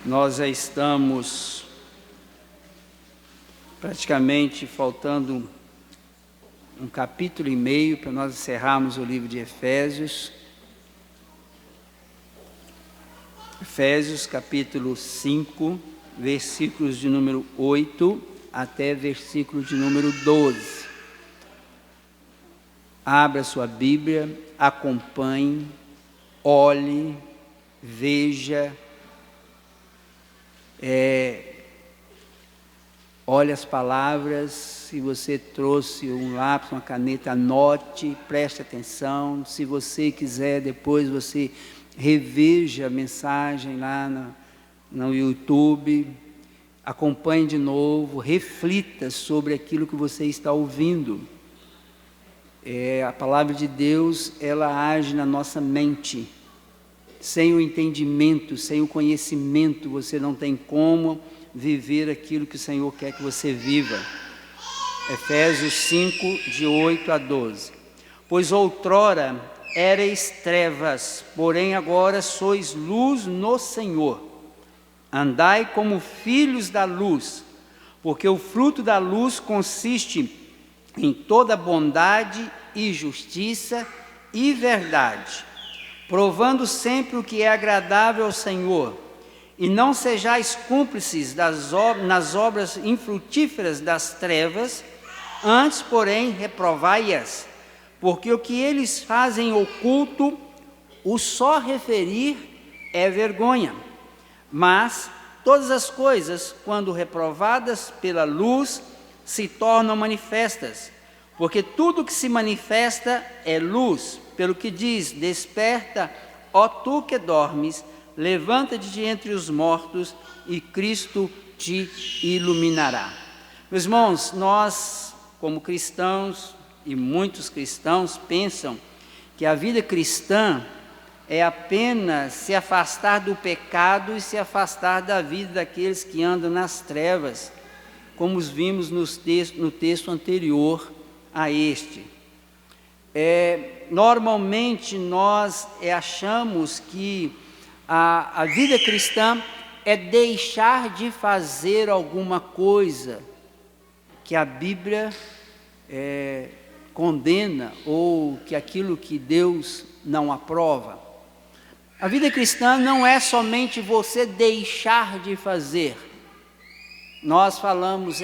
Nós já estamos praticamente faltando um capítulo e meio para nós encerrarmos o livro de Efésios. Efésios capítulo 5, versículos de número 8 até versículo de número 12. Abra sua Bíblia, acompanhe, olhe, veja, olhe as palavras. Se você trouxe um lápis, uma caneta, anote, preste atenção. Se você quiser, depois você reveja a mensagem lá no YouTube, acompanhe de novo, reflita sobre aquilo que você está ouvindo. A palavra de Deus, ela age na nossa mente. Sem o entendimento, sem o conhecimento, você não tem como viver aquilo que o Senhor quer que você viva. Efésios 5, de 8 a 12. Pois outrora éreis trevas, porém agora sois luz no Senhor. Andai como filhos da luz, porque o fruto da luz consiste em toda bondade e justiça e verdade, provando sempre o que é agradável ao Senhor, e não sejais cúmplices nas obras infrutíferas das trevas, antes, porém, reprovai-as, porque o que eles fazem oculto, o só referir é vergonha. Mas todas as coisas, quando reprovadas pela luz, se tornam manifestas, porque tudo que se manifesta é luz, pelo que diz: desperta, ó tu que dormes, levanta-te de entre os mortos, e Cristo te iluminará. Meus irmãos, nós, como cristãos, e muitos cristãos pensam que a vida cristã é apenas se afastar do pecado e se afastar da vida daqueles que andam nas trevas, como os vimos no texto anterior a este. Normalmente nós achamos que a vida cristã é deixar de fazer alguma coisa que a Bíblia condena, ou que aquilo que Deus não aprova. A vida cristã não é somente você deixar de fazer. Nós falamos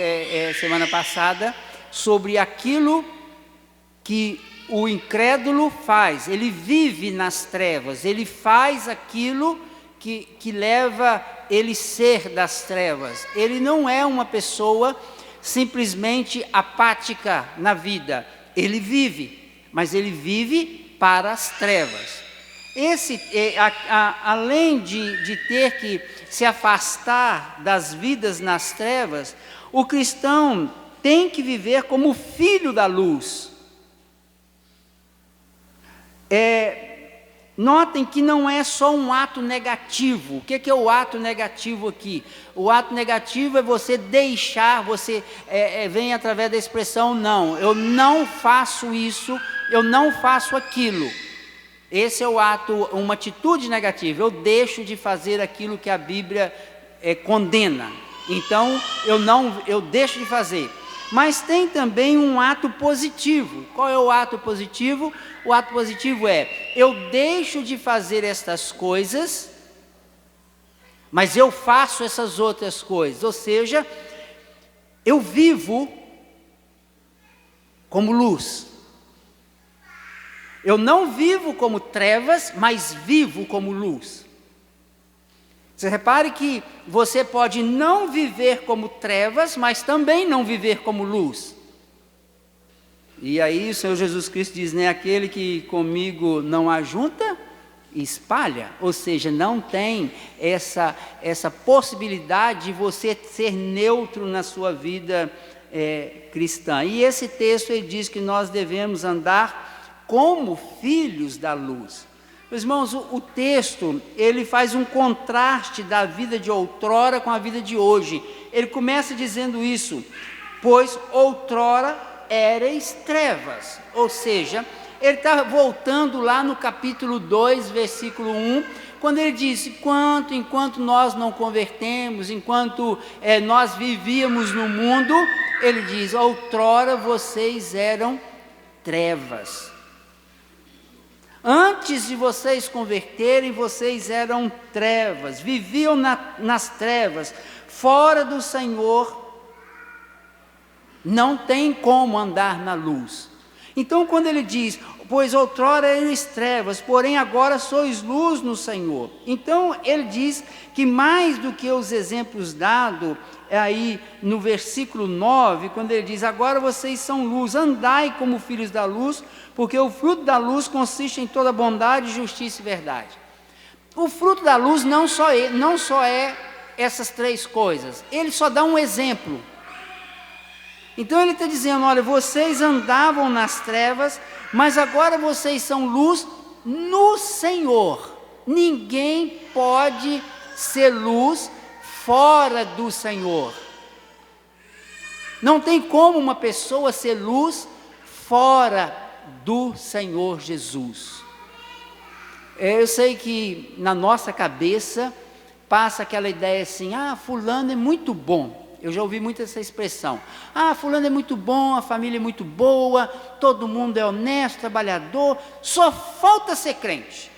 semana passada sobre aquilo que o incrédulo faz. Ele vive nas trevas, ele faz aquilo que leva ele ser das trevas. Ele não é uma pessoa simplesmente apática na vida. Ele vive, mas ele vive para as trevas. Além de ter que se afastar das vidas nas trevas, o cristão tem que viver como filho da luz. Notem que não é só um ato negativo. O que é o ato negativo aqui? O ato negativo é você deixar, vem através da expressão não. Eu não faço isso, eu não faço aquilo. Esse é o ato, uma atitude negativa. Eu deixo de fazer aquilo que a Bíblia condena. Então, eu deixo de fazer. Mas tem também um ato positivo. Qual é o ato positivo? O ato positivo é: eu deixo de fazer estas coisas, mas eu faço essas outras coisas. Ou seja, eu vivo como luz. Eu não vivo como trevas, mas vivo como luz. Você repare que você pode não viver como trevas, mas também não viver como luz. E aí o Senhor Jesus Cristo diz, né? Aquele que comigo não ajunta, espalha. Ou seja, não tem essa possibilidade de você ser neutro na sua vida cristã. E esse texto ele diz que nós devemos andar como filhos da luz. Meus irmãos, o texto, ele faz um contraste da vida de outrora com a vida de hoje. Ele começa dizendo isso: pois outrora éreis trevas. Ou seja, ele está voltando lá no capítulo 2, versículo 1, quando ele diz, enquanto nós não convertemos, enquanto nós vivíamos no mundo, ele diz, outrora vocês eram trevas. Antes de vocês converterem, vocês eram trevas, viviam nas trevas, fora do Senhor, não tem como andar na luz. Então quando ele diz, pois outrora erais trevas, porém agora sois luz no Senhor. Então ele diz que mais do que os exemplos dados aí no versículo 9, quando ele diz, agora vocês são luz, andai como filhos da luz, porque o fruto da luz consiste em toda bondade, justiça e verdade. O fruto da luz não só é essas três coisas, ele só dá um exemplo. Então ele está dizendo, olha, vocês andavam nas trevas, mas agora vocês são luz no Senhor. Ninguém pode ser luz fora do Senhor. Não tem como uma pessoa ser luz fora do Senhor Jesus. Eu sei que na nossa cabeça passa aquela ideia assim, fulano é muito bom. Eu já ouvi muito essa expressão, fulano é muito bom, a família é muito boa, todo mundo é honesto, trabalhador, só falta ser crente.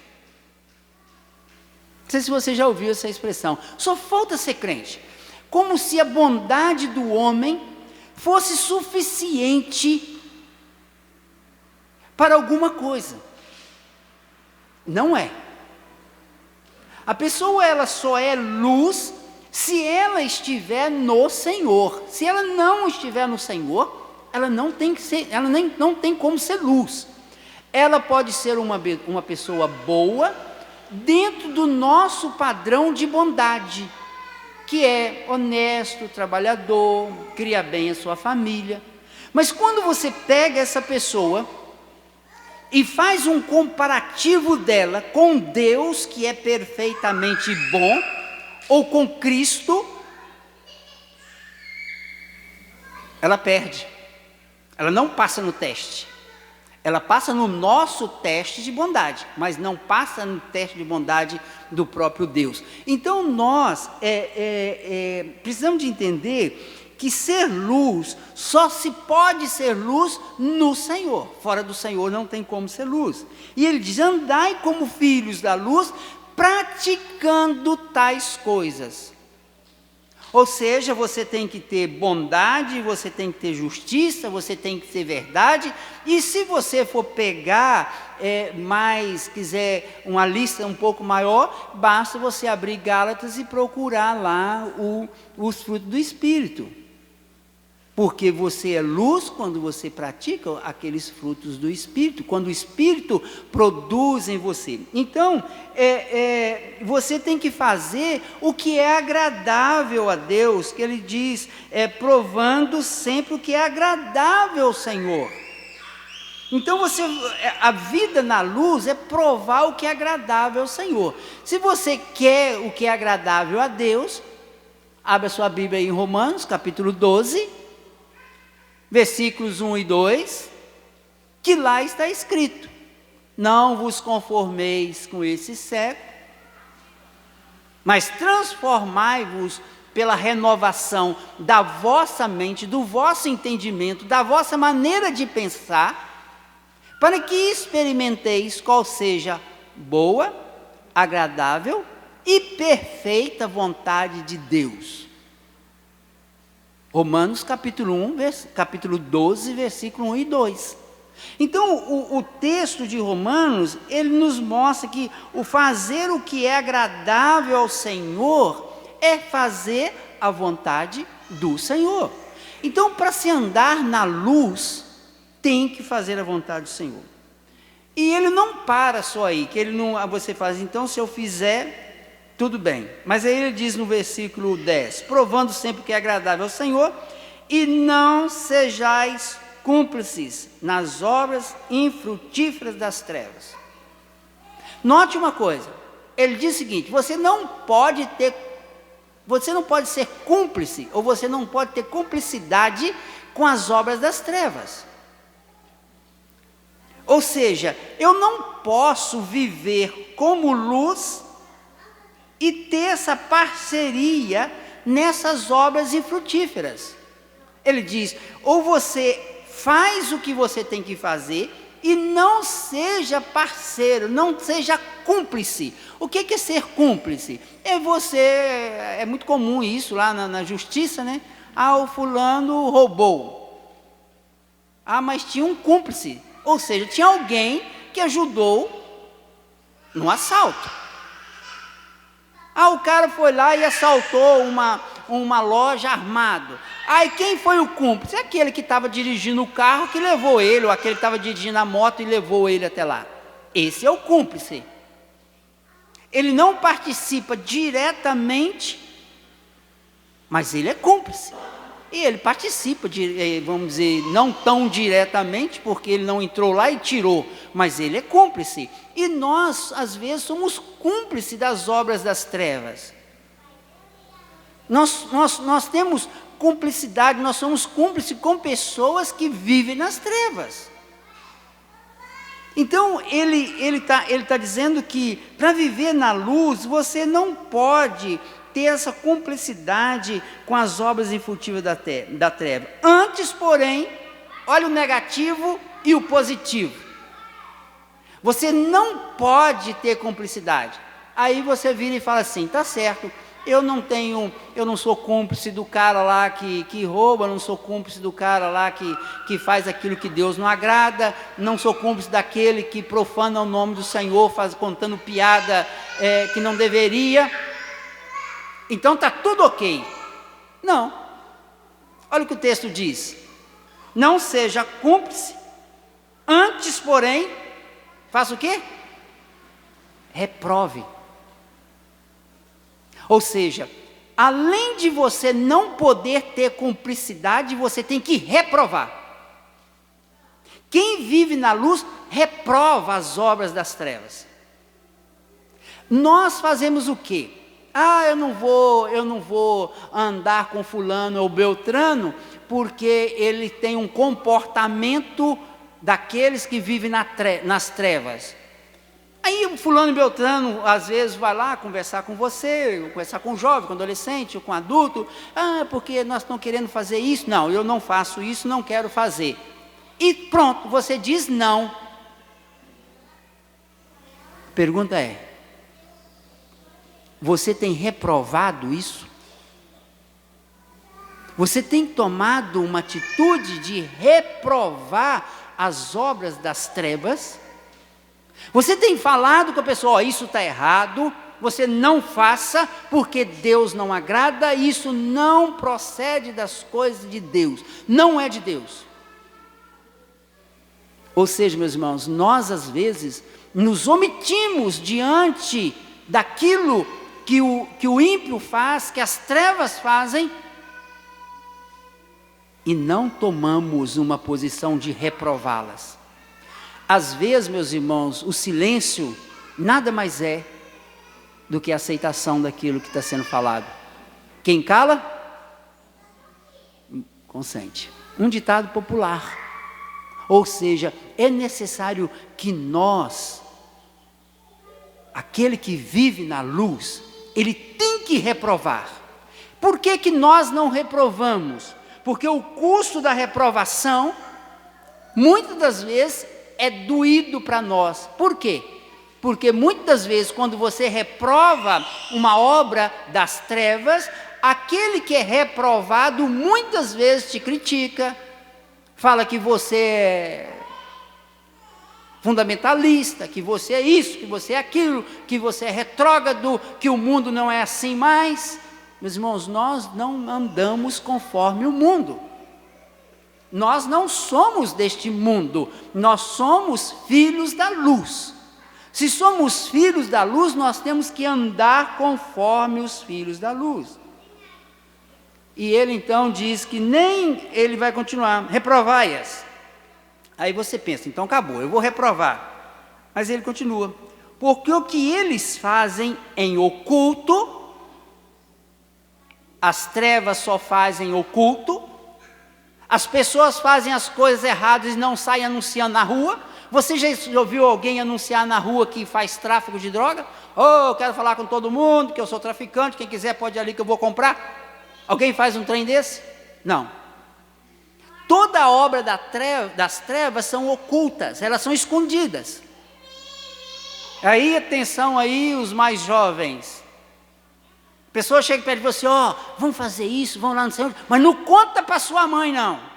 Não sei se você já ouviu essa expressão, só falta ser crente. Como se a bondade do homem fosse suficiente para alguma coisa. Não é. A pessoa ela só é luz se ela estiver no Senhor. Se ela não estiver no Senhor, ela não tem que ser, ela não tem como ser luz. Ela pode ser uma pessoa boa dentro do nosso padrão de bondade, que é honesto, trabalhador, cria bem a sua família. Mas quando você pega essa pessoa e faz um comparativo dela com Deus, que é perfeitamente bom, ou com Cristo, ela perde. Ela não passa no teste. Ela passa no nosso teste de bondade, mas não passa no teste de bondade do próprio Deus. Então nós precisamos de entender que ser luz, só se pode ser luz no Senhor. Fora do Senhor não tem como ser luz. E ele diz, andai como filhos da luz, praticando tais coisas. Ou seja, você tem que ter bondade, você tem que ter justiça, você tem que ter verdade. E se você for pegar quiser uma lista um pouco maior, basta você abrir Gálatas e procurar lá os frutos do Espírito. Porque você é luz quando você pratica aqueles frutos do Espírito, quando o Espírito produz em você. Então, você tem que fazer o que é agradável a Deus, que Ele diz, provando sempre o que é agradável ao Senhor. Então, a vida na luz é provar o que é agradável ao Senhor. Se você quer o que é agradável a Deus, abra sua Bíblia aí em Romanos, capítulo 12, versículos 1 e 2, que lá está escrito, não vos conformeis com esse século, mas transformai-vos pela renovação da vossa mente, do vosso entendimento, da vossa maneira de pensar, para que experimenteis qual seja boa, agradável e perfeita vontade de Deus. Romanos capítulo 12, versículo 1 e 2. Então, o texto de Romanos, ele nos mostra que o fazer o que é agradável ao Senhor é fazer a vontade do Senhor. Então, para se andar na luz, tem que fazer a vontade do Senhor. E ele não para só aí, que ele não, você faz, então se eu fizer, tudo bem. Mas aí ele diz no versículo 10, provando sempre que é agradável ao Senhor, e não sejais cúmplices nas obras infrutíferas das trevas. Note uma coisa, ele diz o seguinte, você não pode ser cúmplice, ou você não pode ter cumplicidade com as obras das trevas. Ou seja, eu não posso viver como luz e ter essa parceria nessas obras infrutíferas. Ele diz: ou você faz o que você tem que fazer e não seja parceiro, não seja cúmplice. O que é ser cúmplice? É muito comum isso lá na justiça, né? Ah, o fulano roubou. Ah, mas tinha um cúmplice, ou seja, tinha alguém que ajudou no assalto. Ah, o cara foi lá e assaltou uma loja armado. Aí quem foi o cúmplice? Aquele que estava dirigindo o carro que levou ele, ou aquele que estava dirigindo a moto e levou ele até lá. Esse é o cúmplice. Ele não participa diretamente, mas ele é cúmplice. E ele participa, vamos dizer, não tão diretamente, porque ele não entrou lá e tirou, mas ele é cúmplice. E nós, às vezes, somos cúmplices das obras das trevas. Nós temos cumplicidade, nós somos cúmplices com pessoas que vivem nas trevas. Então, ele tá dizendo que para viver na luz, você não pode ter essa cumplicidade com as obras infrutíferas da treva. Antes, porém, olha o negativo e o positivo. Você não pode ter cumplicidade. Aí você vira e fala assim: tá certo, eu não sou cúmplice do cara lá que rouba, não sou cúmplice do cara lá que faz aquilo que Deus não agrada, não sou cúmplice daquele que profana o nome do Senhor, contando piada que não deveria. Então está tudo ok. Não. Olha o que o texto diz: não seja cúmplice, antes, porém, faça o quê? Reprove. Ou seja, além de você não poder ter cumplicidade, você tem que reprovar. Quem vive na luz, reprova as obras das trevas. Nós fazemos o quê? Ah, eu não vou andar com fulano ou beltrano, porque ele tem um comportamento daqueles que vivem nas trevas. Aí o fulano e beltrano, às vezes, vai lá conversar com você, conversar com um jovem, com um adolescente, ou com um adulto. Ah, porque nós estamos querendo fazer isso. Não, eu não faço isso, não quero fazer. E pronto, você diz não. A pergunta é: você tem reprovado isso? Você tem tomado uma atitude de reprovar as obras das trevas? Você tem falado com a pessoa: ó, isso está errado, você não faça, porque Deus não agrada, isso não procede das coisas de Deus, não é de Deus. Ou seja, meus irmãos, nós às vezes nos omitimos diante daquilo que o ímpio faz, que as trevas fazem, e não tomamos uma posição de reprová-las. Às vezes, meus irmãos, o silêncio nada mais é do que a aceitação daquilo que está sendo falado. Quem cala, consente. Um ditado popular. Ou seja, é necessário que nós, aquele que vive na luz, ele tem que reprovar. Por que nós não reprovamos? Porque o custo da reprovação, muitas das vezes, é doído para nós. Por quê? Porque muitas das vezes, quando você reprova uma obra das trevas, aquele que é reprovado, muitas vezes te critica, fala que você é fundamentalista, que você é isso, que você é aquilo, que você é retrógrado, que o mundo não é assim mais. Meus irmãos, nós não andamos conforme o mundo. Nós não somos deste mundo, nós somos filhos da luz. Se somos filhos da luz, nós temos que andar conforme os filhos da luz. E ele então diz que nem ele vai continuar, reprovai-as. Aí você pensa, então acabou, eu vou reprovar. Mas ele continua: porque o que eles fazem em oculto, as trevas só fazem oculto. As pessoas fazem as coisas erradas e não saem anunciando na rua, Você já ouviu alguém anunciar na rua que faz tráfico de droga? Oh, eu quero falar com todo mundo, que eu sou traficante, quem quiser pode ir ali que eu vou comprar. Alguém faz um trem desse? Não. Toda a obra das trevas são ocultas, elas são escondidas. Aí, atenção aí, os mais jovens. A pessoa chega perto de você, ó, vamos fazer isso, vamos lá no Senhor, mas não conta para sua mãe, não.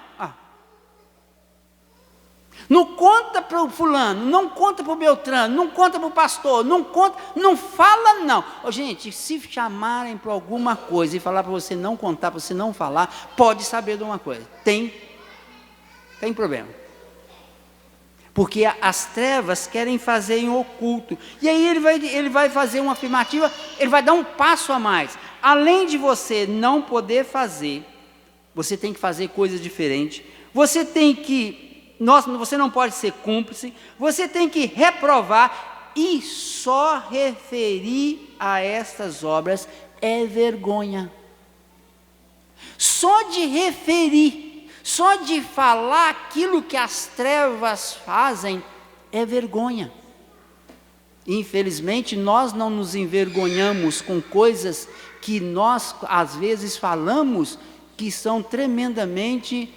Não conta para o fulano, não conta para o Beltrano, não conta para o pastor, não conta, não fala não. Oh, gente, se chamarem para alguma coisa e falar para você não contar, para você não falar, pode saber de uma coisa, tem problema. Porque as trevas querem fazer em oculto. E aí ele vai fazer uma afirmativa, ele vai dar um passo a mais. Além de você não poder fazer, você tem que fazer coisas diferentes. Você não pode ser cúmplice, você tem que reprovar e só referir a estas obras é vergonha. Só de referir, só de falar aquilo que as trevas fazem é vergonha. Infelizmente, nós não nos envergonhamos com coisas que nós às vezes falamos que são tremendamente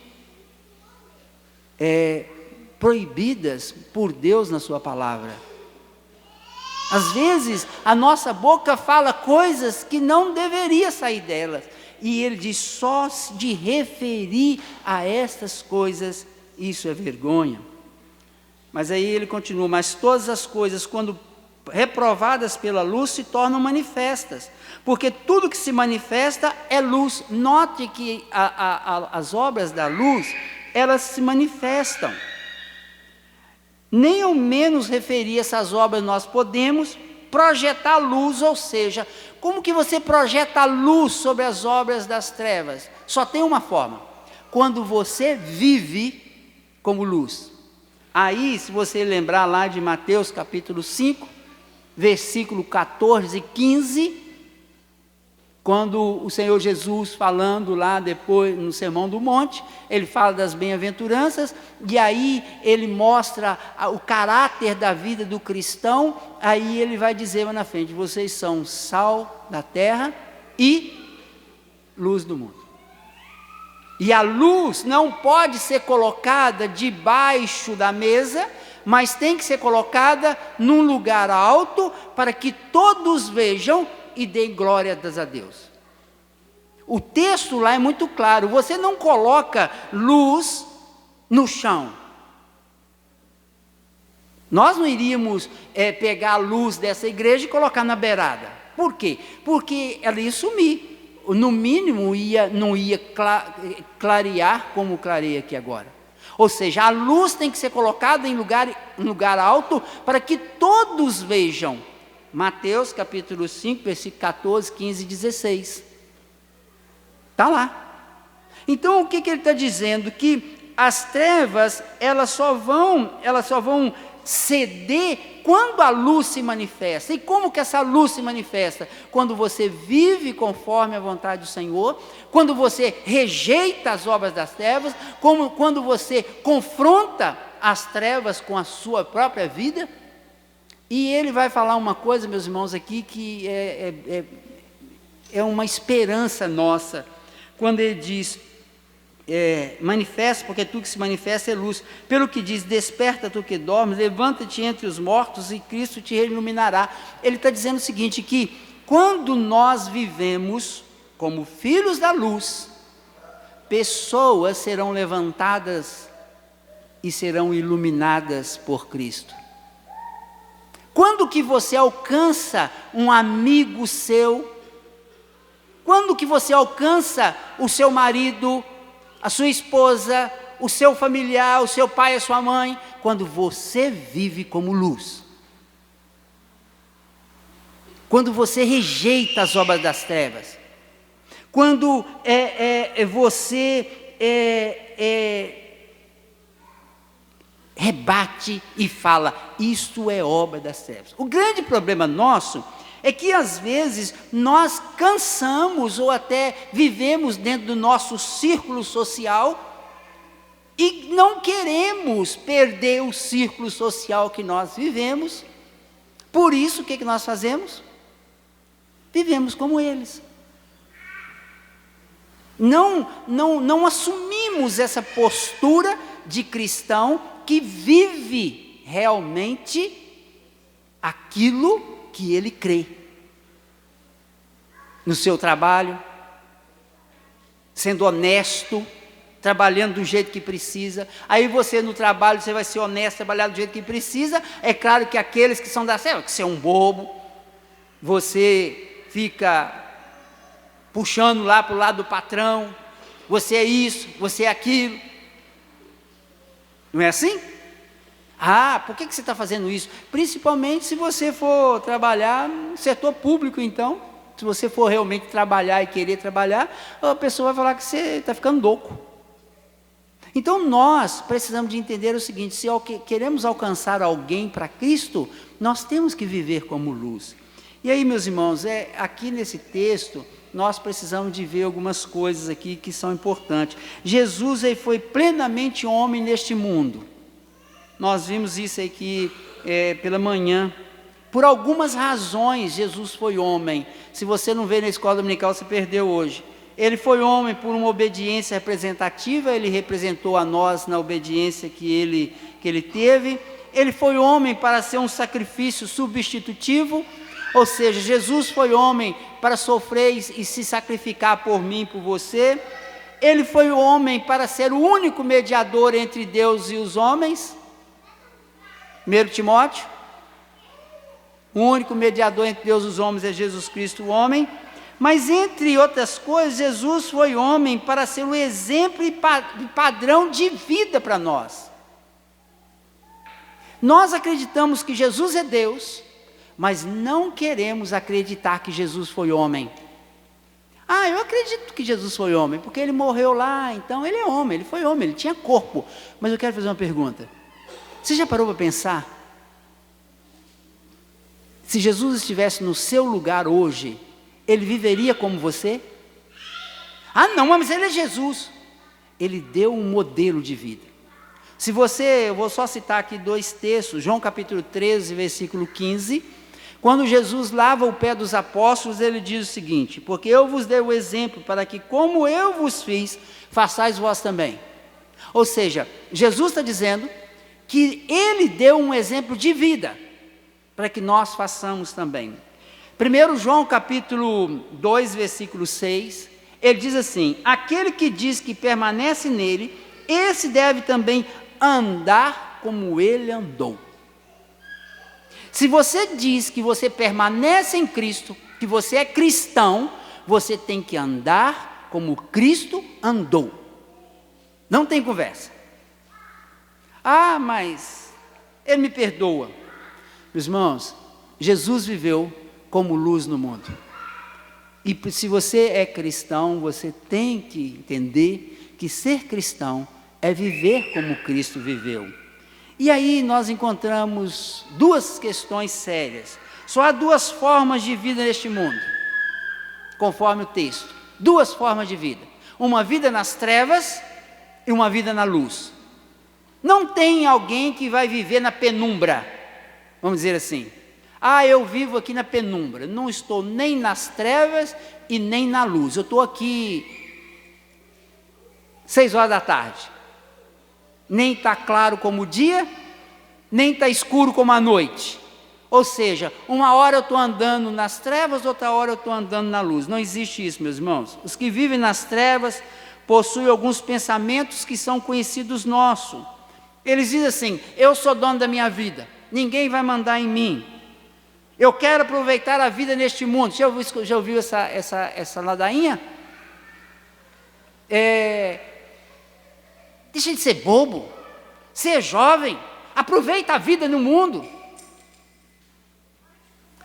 proibidas por Deus na sua palavra. Às vezes a nossa boca fala coisas que não deveria sair delas, e ele diz, só de referir a estas coisas, isso é vergonha. Mas aí ele continua, mas todas as coisas, quando reprovadas pela luz, se tornam manifestas, porque tudo que se manifesta é luz. Note que as obras da luz, elas se manifestam. Nem ao menos referir essas obras nós podemos projetar luz, ou seja, como que você projeta luz sobre as obras das trevas? Só tem uma forma, quando você vive como luz. Aí, se você lembrar lá de Mateus capítulo 5, versículo 14 e 15, quando o Senhor Jesus, falando lá depois no Sermão do Monte, ele fala das bem-aventuranças, e aí ele mostra o caráter da vida do cristão. Aí ele vai dizer lá na frente, vocês são sal da terra e luz do mundo. E a luz não pode ser colocada debaixo da mesa, mas tem que ser colocada num lugar alto, para que todos vejam e dê glória a Deus. O texto lá é muito claro, você não coloca luz no chão. Nós não iríamos pegar a luz dessa igreja e colocar na beirada. Por quê? Porque ela ia sumir. No mínimo não ia clarear como clareia aqui agora. Ou seja, a luz tem que ser colocada em lugar alto, para que todos vejam. Mateus capítulo 5, versículo 14, 15 e 16. Está lá. Então o que ele está dizendo? Que as trevas, elas só vão ceder quando a luz se manifesta. E como que essa luz se manifesta? Quando você vive conforme a vontade do Senhor, quando você rejeita as obras das trevas, quando você confronta as trevas com a sua própria vida. E ele vai falar uma coisa, meus irmãos, aqui, que é uma esperança nossa, quando ele diz, manifesta, porque tudo que se manifesta é luz, pelo que diz, desperta tu que dormes, levanta-te entre os mortos e Cristo te iluminará. Ele está dizendo o seguinte, que quando nós vivemos como filhos da luz, pessoas serão levantadas e serão iluminadas por Cristo. Quando que você alcança um amigo seu? Quando que você alcança o seu marido, a sua esposa, o seu familiar, o seu pai, a sua mãe? Quando você vive como luz. Quando você rejeita as obras das trevas. Quando você rebate e fala, isto é obra das trevas. O grande problema nosso é que às vezes nós cansamos ou até vivemos dentro do nosso círculo social E não queremos perder o círculo social que nós vivemos. Por isso, o que nós fazemos? Vivemos como eles. Não assumimos essa postura de cristão que vive realmente aquilo que ele crê. No seu trabalho, sendo honesto, trabalhando do jeito que precisa. Aí você no trabalho, você vai ser honesto, trabalhar do jeito que precisa. É claro que aqueles que são da selva, que você é um bobo, você fica puxando lá para o lado do patrão, você é isso, você é aquilo. Não é assim? Ah, por que você está fazendo isso? Principalmente se você for trabalhar no setor público, então. Se você for realmente trabalhar e querer trabalhar, a pessoa vai falar que você está ficando louco. Então nós precisamos de entender o seguinte: se queremos alcançar alguém para Cristo, nós temos que viver como luz. E aí, meus irmãos, aqui nesse texto, nós precisamos de ver algumas coisas aqui que são importantes. Jesus ele foi plenamente homem neste mundo. Nós vimos isso aqui pela manhã. Por algumas razões, Jesus foi homem. Se você não veio na escola dominical, você perdeu hoje. Ele foi homem por uma obediência representativa, ele representou a nós na obediência que ele teve. Ele foi homem para ser um sacrifício substitutivo, ou seja, Jesus foi homem para sofrer e se sacrificar por mim e por você. Ele foi homem para ser o único mediador entre Deus e os homens. 1 Timóteo. O único mediador entre Deus e os homens é Jesus Cristo, o homem. Mas, entre outras coisas, Jesus foi homem para ser o exemplo e padrão de vida para nós. Nós acreditamos que Jesus é Deus, mas não queremos acreditar que Jesus foi homem. Ah, eu acredito que Jesus foi homem, porque ele morreu lá, então ele é homem, ele foi homem, ele tinha corpo. Mas eu quero fazer uma pergunta. Você já parou para pensar? Se Jesus estivesse no seu lugar hoje, ele viveria como você? Ah, não, mas ele é Jesus. Ele deu um modelo de vida. Eu vou só citar aqui 2 textos, João capítulo 13, versículo 15. Quando Jesus lava o pé dos apóstolos, ele diz o seguinte: porque eu vos dei o exemplo para que, como eu vos fiz, façais vós também. Ou seja, Jesus está dizendo que ele deu um exemplo de vida, para que nós façamos também. 1 João capítulo 2, versículo 6, ele diz assim: aquele que diz que permanece nele, esse deve também andar como ele andou. Se você diz que você permanece em Cristo, que você é cristão, você tem que andar como Cristo andou. Não tem conversa. Ah, mas ele me perdoa. Meus irmãos, Jesus viveu como luz no mundo. E se você é cristão, você tem que entender que ser cristão é viver como Cristo viveu. E aí nós encontramos 2 questões sérias. Só há 2 formas de vida neste mundo, conforme o texto. 2 formas de vida. Uma vida nas trevas e uma vida na luz. Não tem alguém que vai viver na penumbra, vamos dizer assim. Ah, eu vivo aqui na penumbra, não estou nem nas trevas e nem na luz. Eu estou aqui 6 horas da tarde. Nem está claro como o dia, nem está escuro como a noite. Ou seja, uma hora eu estou andando nas trevas, outra hora eu estou andando na luz. Não existe isso, meus irmãos. Os que vivem nas trevas possuem alguns pensamentos que são conhecidos nossos. Eles dizem assim: eu sou dono da minha vida, ninguém vai mandar em mim. Eu quero aproveitar a vida neste mundo. Já ouviu essa ladainha? Deixa de ser bobo, ser jovem, aproveita a vida no mundo.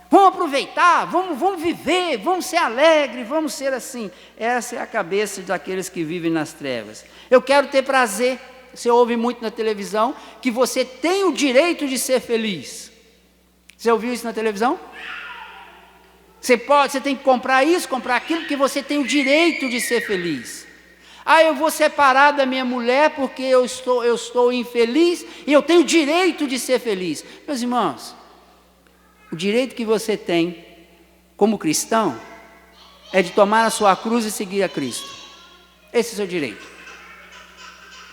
Vamos aproveitar, vamos viver, vamos ser alegres, vamos ser assim. Essa é a cabeça daqueles que vivem nas trevas. Eu quero ter prazer. Você ouve muito na televisão que você tem o direito de ser feliz. Você ouviu isso na televisão? Você tem que comprar isso, comprar aquilo, porque você tem o direito de ser feliz. Ah, eu vou separar da minha mulher porque eu estou infeliz e eu tenho o direito de ser feliz. Meus irmãos, o direito que você tem como cristão é de tomar a sua cruz e seguir a Cristo. Esse é o seu direito.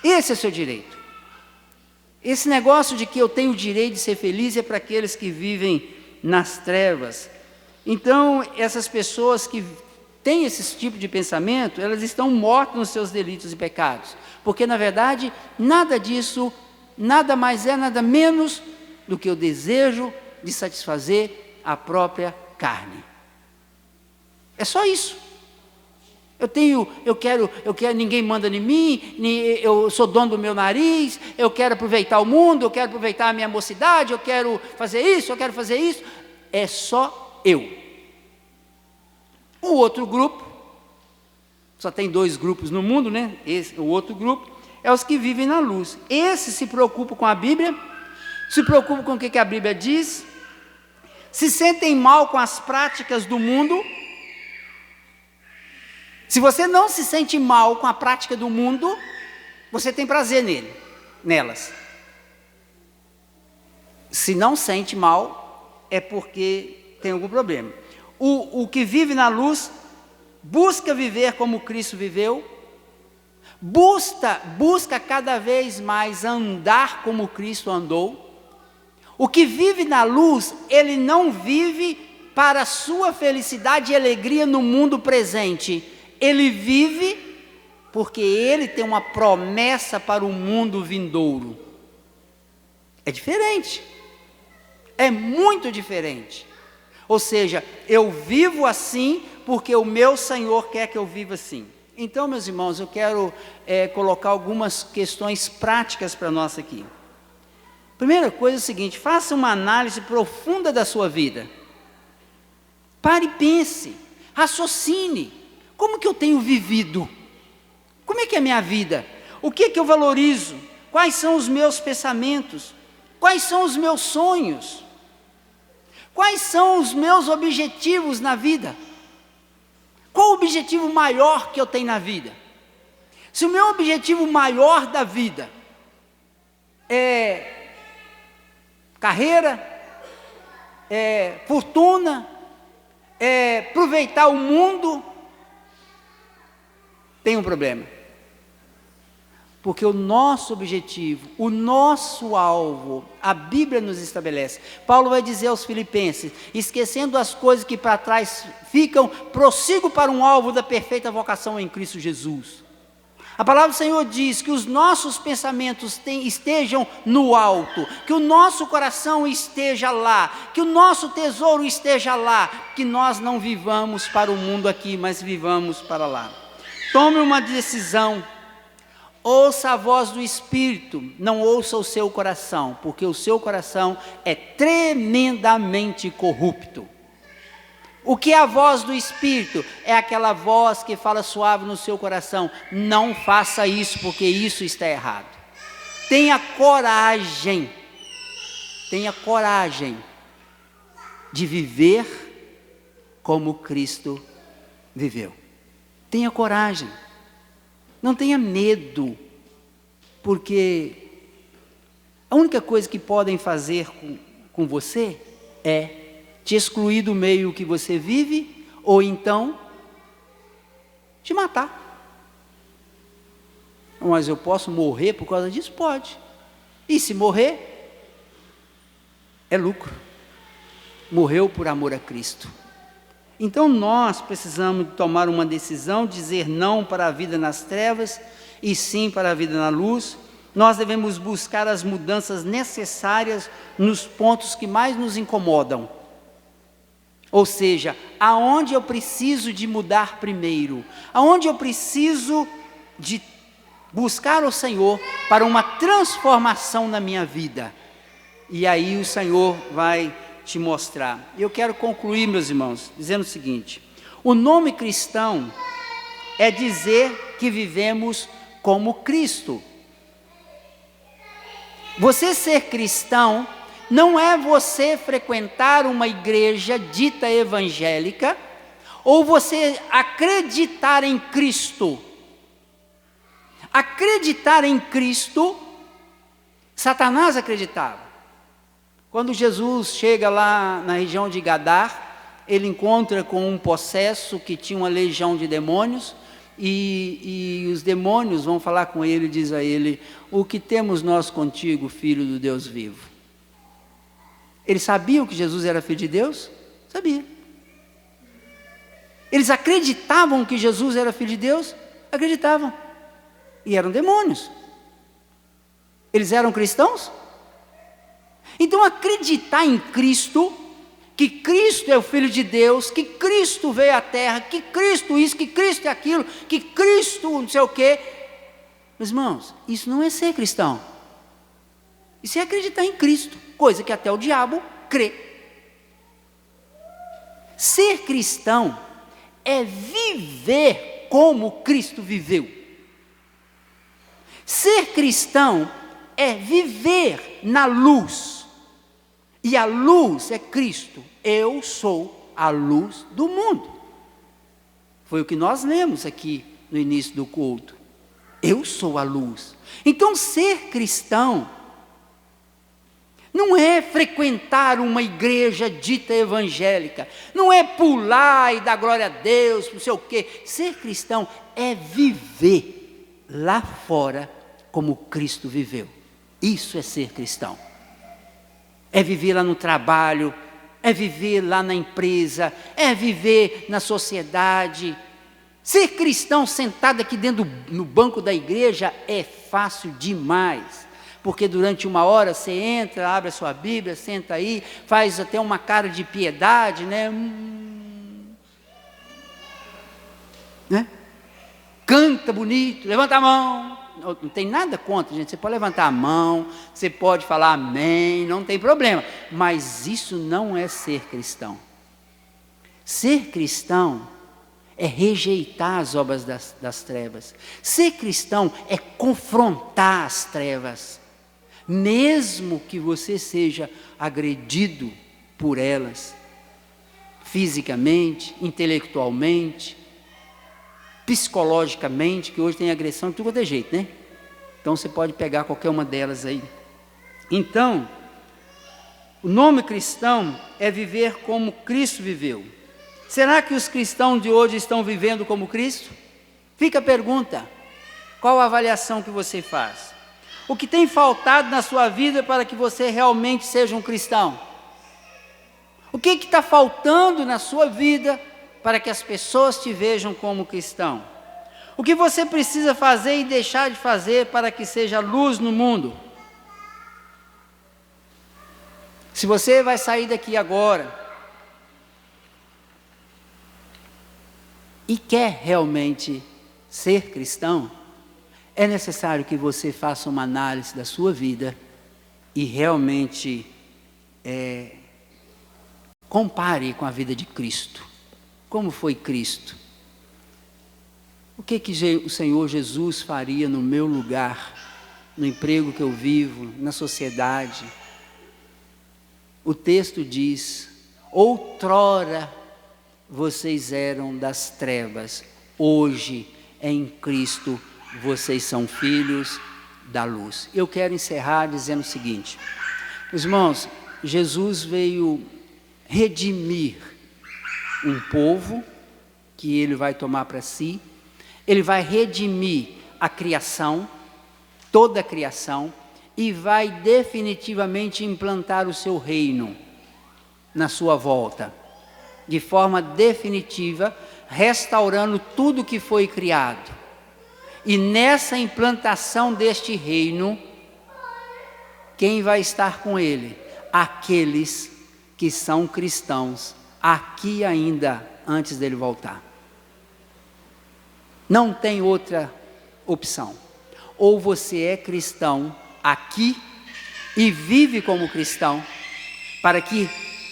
Esse é o seu direito. Esse negócio de que eu tenho o direito de ser feliz é para aqueles que vivem nas trevas. Então, essas pessoas que têm esse tipo de pensamento, elas estão mortas nos seus delitos e pecados. Porque, na verdade, nada disso, nada mais é, nada menos do que o desejo de satisfazer a própria carne. É só isso. Eu quero, ninguém manda em mim, eu sou dono do meu nariz, eu quero aproveitar o mundo, eu quero aproveitar a minha mocidade, eu quero fazer isso, eu quero fazer isso. É só eu. O outro grupo, só tem 2 grupos no mundo, né? O outro grupo é os que vivem na luz. Esses se preocupam com a Bíblia, se preocupam com o que a Bíblia diz, se sentem mal com as práticas do mundo. Se você não se sente mal com a prática do mundo, você tem prazer nelas. Se não sente mal, é porque tem algum problema. O que vive na luz, busca viver como Cristo viveu, busca cada vez mais andar como Cristo andou. O que vive na luz, ele não vive para a sua felicidade e alegria no mundo presente. Ele vive porque ele tem uma promessa para o mundo vindouro. É diferente. É muito diferente. Ou seja, eu vivo assim porque o meu Senhor quer que eu viva assim. Então, meus irmãos, eu quero colocar algumas questões práticas para nós aqui. Primeira coisa é o seguinte: faça uma análise profunda da sua vida. Pare e pense, raciocine. Como que eu tenho vivido? Como é que é a minha vida? O que eu valorizo? Quais são os meus pensamentos? Quais são os meus sonhos? Quais são os meus objetivos na vida? Qual o objetivo maior que eu tenho na vida? Se o meu objetivo maior da vida é carreira, é fortuna, é aproveitar o mundo, tem um problema. Porque o nosso objetivo, o nosso alvo, a Bíblia nos estabelece. Paulo vai dizer aos Filipenses: esquecendo as coisas que para trás ficam, prossigo para um alvo da perfeita vocação em Cristo Jesus. A palavra do Senhor diz que os nossos pensamentos estejam no alto, que o nosso coração esteja lá, que o nosso tesouro esteja lá, que nós não vivamos para o mundo aqui, mas vivamos para lá. Tome uma decisão, ouça a voz do Espírito, não ouça o seu coração, porque o seu coração é tremendamente corrupto. O que é a voz do Espírito? É aquela voz que fala suave no seu coração: não faça isso, porque isso está errado. Tenha coragem de viver como Cristo viveu. Tenha coragem, não tenha medo, porque a única coisa que podem fazer com você é te excluir do meio que você vive, ou então te matar. Mas eu posso morrer por causa disso? Pode. E se morrer, é lucro. Morreu por amor a Cristo. Então nós precisamos tomar uma decisão, dizer não para a vida nas trevas e sim para a vida na luz. Nós devemos buscar as mudanças necessárias nos pontos que mais nos incomodam. Ou seja, aonde eu preciso de mudar primeiro, aonde eu preciso de buscar o Senhor para uma transformação na minha vida. E aí o Senhor vai te mostrar. Eu quero concluir, meus irmãos, dizendo o seguinte: o nome cristão é dizer que vivemos como Cristo. Você ser cristão não é você frequentar uma igreja dita evangélica, ou você acreditar em Cristo. Acreditar em Cristo, Satanás acreditava. Quando Jesus chega lá na região de Gadar, ele encontra com um possesso que tinha uma legião de demônios, e os demônios vão falar com ele e diz a ele: o que temos nós contigo, filho do Deus vivo? Eles sabiam que Jesus era filho de Deus? Sabia. Eles acreditavam que Jesus era filho de Deus? Acreditavam. E eram demônios. Eles eram cristãos? Então acreditar em Cristo, que Cristo é o Filho de Deus, que Cristo veio à terra, que Cristo isso, que Cristo é aquilo, que Cristo não sei o quê. Meus irmãos, isso não é ser cristão. Isso é acreditar em Cristo, coisa que até o diabo crê. Ser cristão é viver como Cristo viveu. Ser cristão é viver na luz. E a luz é Cristo. Eu sou a luz do mundo. Foi o que nós lemos aqui no início do culto. Eu sou a luz. Então ser cristão não é frequentar uma igreja dita evangélica, não é pular e dar glória a Deus, não sei o quê. Ser cristão é viver lá fora como Cristo viveu. Isso é ser cristão. É viver lá no trabalho, é viver lá na empresa, é viver na sociedade. Ser cristão sentado aqui dentro no banco da igreja é fácil demais. Porque durante uma hora você entra, abre a sua Bíblia, senta aí, faz até uma cara de piedade, né? Canta bonito, levanta a mão. Não tem nada contra, gente. Você pode levantar a mão, você pode falar amém, não tem problema. Mas isso não é ser cristão. Ser cristão é rejeitar as obras das trevas. Ser cristão é confrontar as trevas. Mesmo que você seja agredido por elas, fisicamente, intelectualmente, psicologicamente, que hoje tem agressão de tudo quanto é jeito, né? Então você pode pegar qualquer uma delas aí. Então, o nome cristão é viver como Cristo viveu. Será que os cristãos de hoje estão vivendo como Cristo? Fica a pergunta: qual a avaliação que você faz? O que tem faltado na sua vida para que você realmente seja um cristão? O que está faltando na sua vida para que as pessoas te vejam como cristão? O que você precisa fazer e deixar de fazer para que seja luz no mundo? Se você vai sair daqui agora e quer realmente ser cristão, é necessário que você faça uma análise da sua vida e realmente compare com a vida de Cristo. Como foi Cristo? O que o Senhor Jesus faria no meu lugar, no emprego que eu vivo, na sociedade? O texto diz: outrora vocês eram das trevas, hoje em Cristo vocês são filhos da luz. Eu quero encerrar dizendo o seguinte: irmãos, Jesus veio redimir um povo que ele vai tomar para si. Ele vai redimir a criação, toda a criação, e vai definitivamente implantar o seu reino na sua volta, de forma definitiva, restaurando tudo que foi criado. E nessa implantação deste reino, quem vai estar com ele? Aqueles que são cristãos, aqui ainda, antes dele voltar. Não tem outra opção. Ou você é cristão aqui e vive como cristão, para que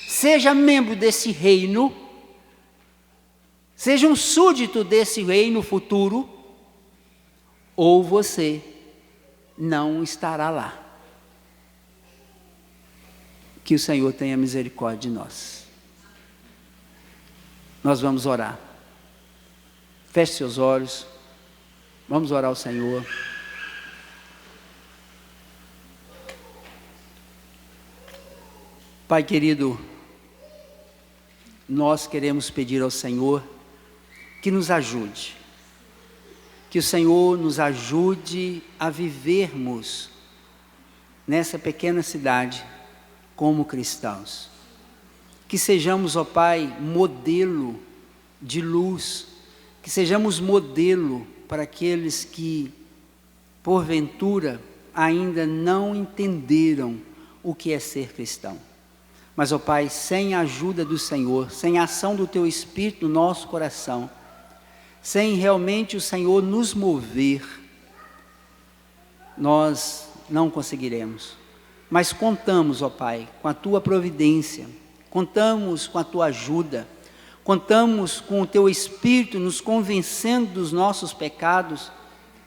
seja membro desse reino, seja um súdito desse reino futuro, ou você não estará lá. Que o Senhor tenha misericórdia de nós. Nós vamos orar. Feche seus olhos. Vamos orar ao Senhor. Pai querido, nós queremos pedir ao Senhor que nos ajude, que o Senhor nos ajude a vivermos nessa pequena cidade como cristãos. Que sejamos, ó Pai, modelo de luz, que sejamos modelo para aqueles que, porventura, ainda não entenderam o que é ser cristão. Mas, ó Pai, sem a ajuda do Senhor, sem a ação do Teu Espírito no nosso coração, sem realmente o Senhor nos mover, nós não conseguiremos. Mas contamos, ó Pai, com a Tua providência, contamos com a Tua ajuda, contamos com o Teu Espírito nos convencendo dos nossos pecados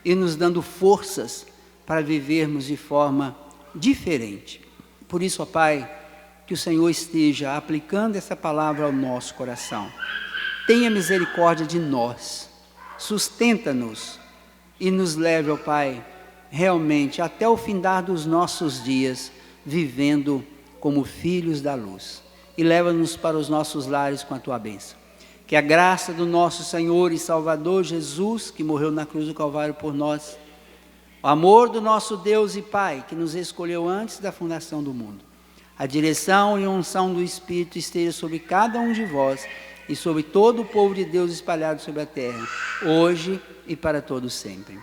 e nos dando forças para vivermos de forma diferente. Por isso, ó Pai, que o Senhor esteja aplicando essa palavra ao nosso coração. Tenha misericórdia de nós, sustenta-nos e nos leve, ó Pai, realmente até o findar dos nossos dias, vivendo como filhos da luz. E leva-nos para os nossos lares com a Tua bênção. Que a graça do nosso Senhor e Salvador Jesus, que morreu na cruz do Calvário por nós, o amor do nosso Deus e Pai, que nos escolheu antes da fundação do mundo, a direção e unção do Espírito esteja sobre cada um de vós e sobre todo o povo de Deus espalhado sobre a terra, hoje e para todos sempre.